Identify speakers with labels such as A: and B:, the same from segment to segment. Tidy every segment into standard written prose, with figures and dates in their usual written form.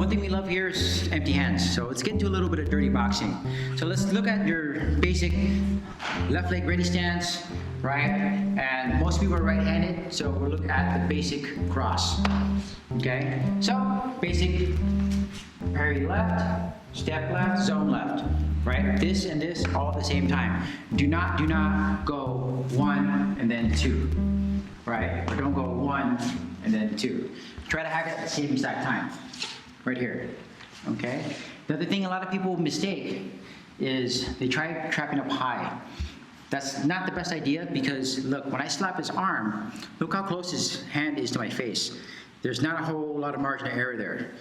A: one thing we love here is empty hands. So let's get into a little bit of dirty boxing. So let's look at your basic left leg ready stance, right? And most people are right-handed, so we'll look at the basic cross. Okay? So basic parry left, step left, zone left. Right? This and this all at the same time. Do not go 1 and then 2. Right? Or don't go 1 and then 2. Try to have it at the same exact time. Right here. Okay? The other thing a lot of people mistake is they try trapping up high. That's not the best idea because look, when I slap his arm, look how close his hand is to my face. There's not a whole lot of margin of error there.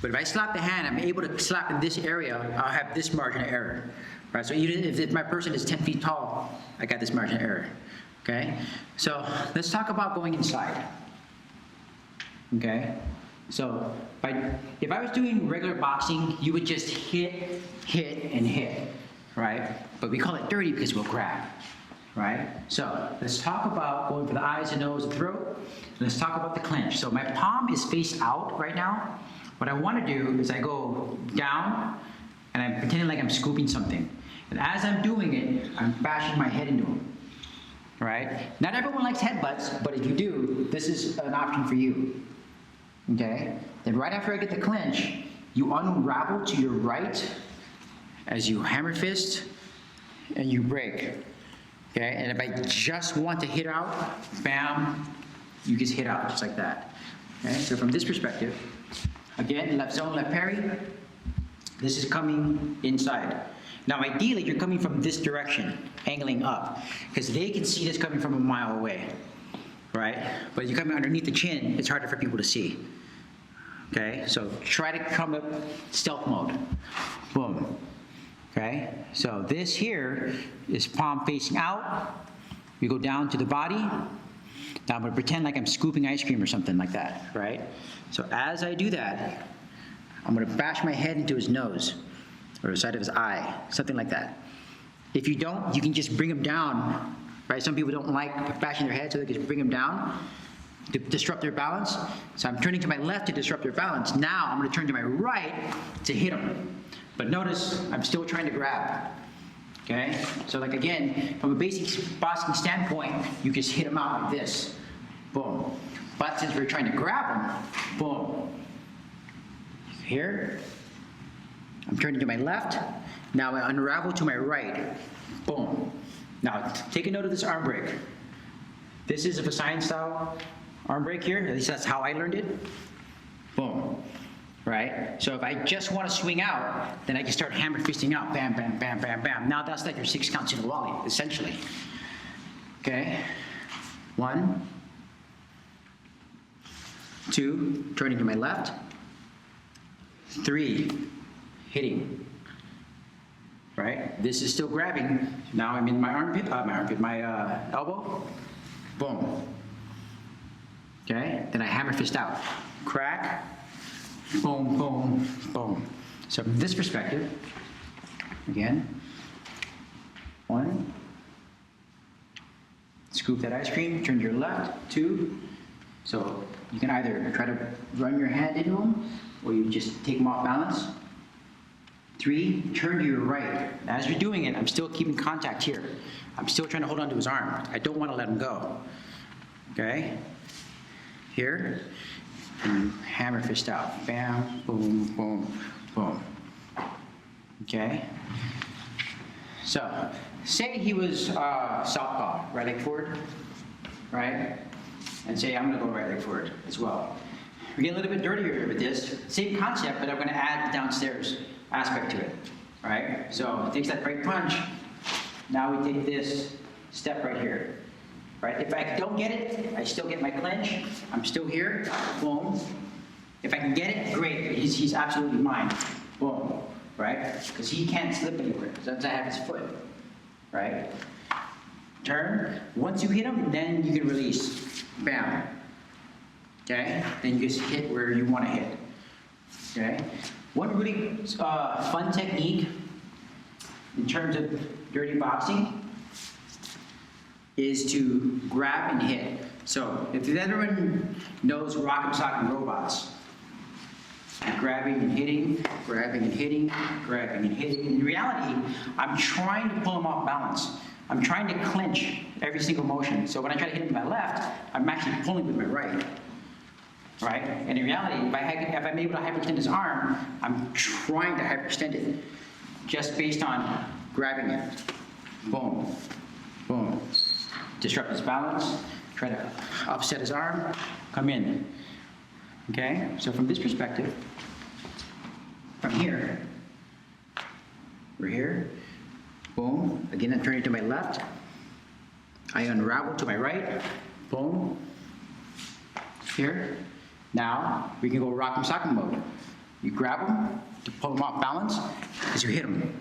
A: But if I slap the hand, I'm able to slap in this area, I'll have this margin of error. Right? So even if my person is 10 feet tall, I got this margin of error. Okay? So let's talk about going inside. Okay? So if I was doing regular boxing, you would just hit, and hit. Right? But we call it dirty because we'll grab. Right? So let's talk about going for the eyes, the nose, the throat. Let's talk about the clinch. So my palm is face out right now. What I want to do is I go down and I'm pretending like I'm scooping something. And as I'm doing it, I'm bashing my head into him. Right? Not everyone likes headbutts, but if you do, this is an option for you. Okay? Then right after I get the clinch, you unravel to your right as you hammer fist and you break. Okay? And if I just want to hit out, bam, you just hit out just like that. Okay? So from this perspective, again, left zone, left parry. This is coming inside. Now, ideally, you're coming from this direction, angling up, because they can see this coming from a mile away, right? But you're coming underneath the chin, it's harder for people to see. Okay, so try to come up stealth mode. Boom. Okay, so this here is palm facing out. We go down to the body. Now I'm going to pretend like I'm scooping ice cream or something like that, right? So as I do that, I'm going to bash my head into his nose or the side of his eye, something like that. If you don't, you can just bring him down, right? Some people don't like bashing their head, so they can bring him down to disrupt their balance. So I'm turning to my left to disrupt their balance. Now I'm going to turn to my right to hit him. But notice, I'm still trying to grab. Okay? So like again, from a basic boxing standpoint, you just hit him out like this. Boom. But since we're trying to grab him, boom. Here, I'm turning to my left. Now I unravel to my right. Boom. Now take a note of this arm break. This is a Vasine style arm break here. At least that's how I learned it. Boom. Right? So if I just want to swing out, then I can start hammer fisting out. Bam, bam, bam, bam, bam. Now that's like your 6 counts in a volley, essentially. Okay? 1, 2, turning to my left. 3, hitting. Right? This is still grabbing. Now I'm in my my elbow. Boom. Okay? Then I hammer fist out. Crack. Boom, boom, boom. So from this perspective, again, 1, scoop that ice cream, turn to your left, 2. So you can either try to run your hand into him, or you just take him off balance. 3, turn to your right. As you're doing it, I'm still keeping contact here. I'm still trying to hold on to his arm. I don't want to let him go. Okay? Here. And hammer fist out. Bam, boom, boom, boom. Okay? So, say he was southpaw, right leg forward, right? And say I'm going to go right leg forward as well. We're getting a little bit dirtier with this. Same concept, but I'm going to add the downstairs aspect to it, right? So it takes that right punch. Now we take this step right here, right? If I don't get it, I still get my clinch. I'm still here, boom. If I can get it, great. He's absolutely mine, boom, right? Because he can't slip anywhere, since I have his foot, right? Turn. Once you hit him, then you can release. Bam. Okay? Then you just hit where you want to hit. Okay? One really fun technique in terms of dirty boxing is to grab and hit. So if everyone knows Rock'em Sock'em Robots, Grabbing and hitting, grabbing and hitting, grabbing and hitting. In reality, I'm trying to pull him off balance. I'm trying to clinch every single motion. So when I try to hit him with my left, I'm actually pulling with my right. Right? And in reality, if I'm able to hyperextend his arm, I'm trying to hyperextend it just based on grabbing it. Boom, boom. Disrupt his balance, try to upset his arm, come in. Okay? So from this perspective, from here, we're here, boom. Again, I'm turning to my left. I unravel to my right, boom. Here. Now, we can go rock'em sock'em mode. You grab him to pull him off balance as you hit him.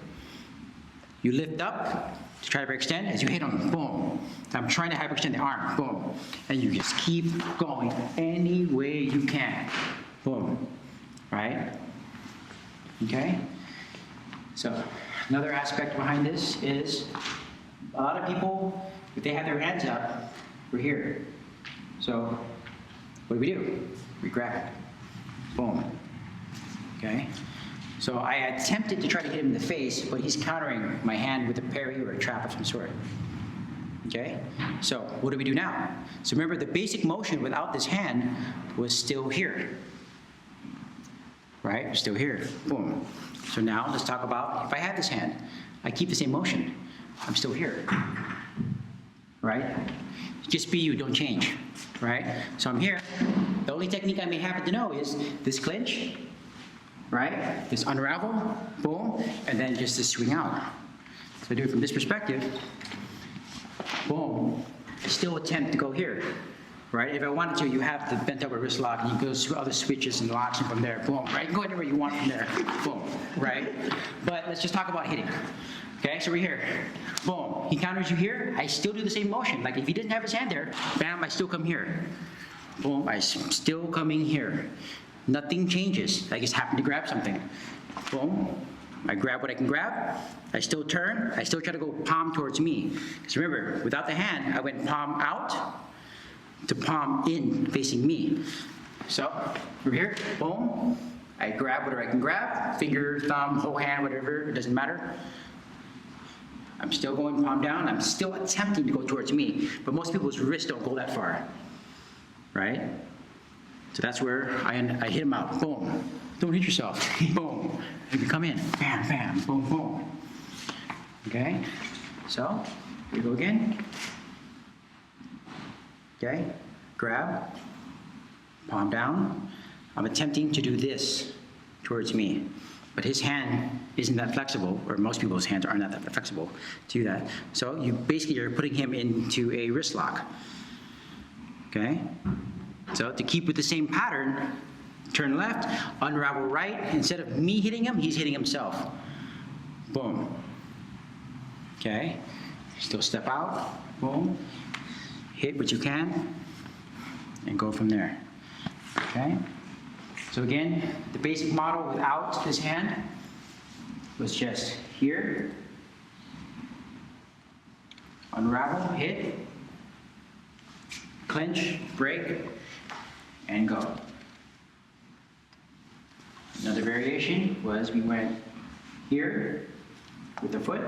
A: You lift up to try to extend as you hit him, boom. I'm trying to hyperextend the arm, boom. And you just keep going any way you can, boom, right? Okay? So, another aspect behind this is a lot of people, if they have their hands up, we're here. So, what do? We grab it. Boom. Okay? So I attempted to try to hit him in the face, but he's countering my hand with a parry or a trap of some sort. Okay? So what do we do now? So remember, the basic motion without this hand was still here. Right? Still here. Boom. So now let's talk about if I have this hand, I keep the same motion. I'm still here. Right? Just be you, don't change. Right? So I'm here. The only technique I may happen to know is this clinch, right? This unravel, boom, and then just this swing out. So I do it from this perspective, boom. Still attempt to go here, right? If I wanted to, you have the bent over wrist lock, and you go through other switches and locks, and from there, boom, right? You can go anywhere you want from there, boom, right? But let's just talk about hitting. Okay, so we're here. Boom. He counters you here. I still do the same motion. Like if he didn't have his hand there, bam, I still come here. Boom, I'm still coming here. Nothing changes. I just happen to grab something. Boom. I grab what I can grab. I still turn. I still try to go palm towards me. Because remember, without the hand, I went palm out to palm in, facing me. So, we're here. Boom. I grab whatever I can grab. Finger, thumb, whole hand, whatever. It doesn't matter. I'm still going palm down. I'm still attempting to go towards me. But most people's wrists don't go that far. Right? So that's where I hit him out. Boom. Don't hit yourself. Boom. You come in. Bam, bam. Boom, boom. Okay? So, here we go again. Okay? Grab. Palm down. I'm attempting to do this towards me. But his hand isn't that flexible, or most people's hands aren't that flexible to do that. So you basically are putting him into a wrist lock. Okay? So to keep with the same pattern, turn left, unravel right. Instead of me hitting him, he's hitting himself. Boom. Okay? Still step out. Boom. Hit what you can, and go from there. Okay? So again, the basic model without this hand was just here, unravel, hit, clinch, break, and go. Another variation was we went here with the foot,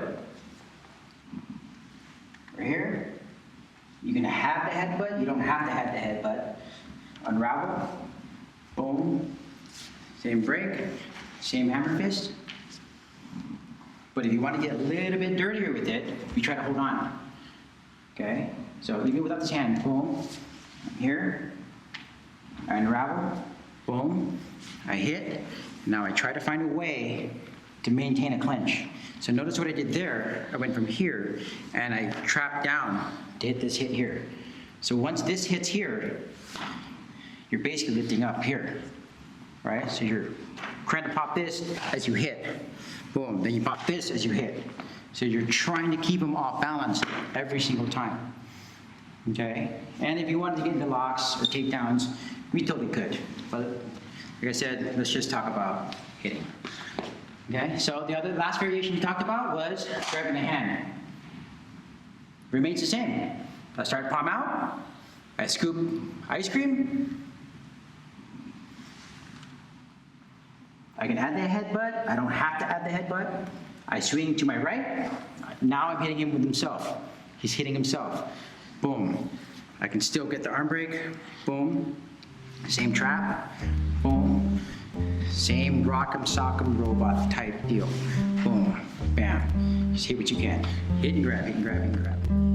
A: right here. You can have the headbutt, you don't have to have the headbutt. Unravel, boom, same break, same hammer fist. But if you want to get a little bit dirtier with it, you try to hold on. Okay? So even without this hand, boom, here, I unravel, boom, I hit. Now I try to find a way to maintain a clinch. So notice what I did there. I went from here and I trapped down to hit this hit here. So once this hits here, you're basically lifting up here, right? So you're trying to pop this as you hit. Boom, then you pop this as you hit. So you're trying to keep them off balance every single time, okay? And if you wanted to get into locks or takedowns, we totally could. But like I said, let's just talk about hitting. Okay, so the last variation we talked about was grabbing the hand. Remains the same. I start palm out, I scoop ice cream, I can add the headbutt. I don't have to add the headbutt. I swing to my right. Now I'm hitting him with himself. He's hitting himself. Boom. I can still get the arm break. Boom. Same trap. Boom. Same rock'em sock'em robot type deal. Boom. Bam. Just hit what you can. Hit and grab, hit and grab, hit and grab.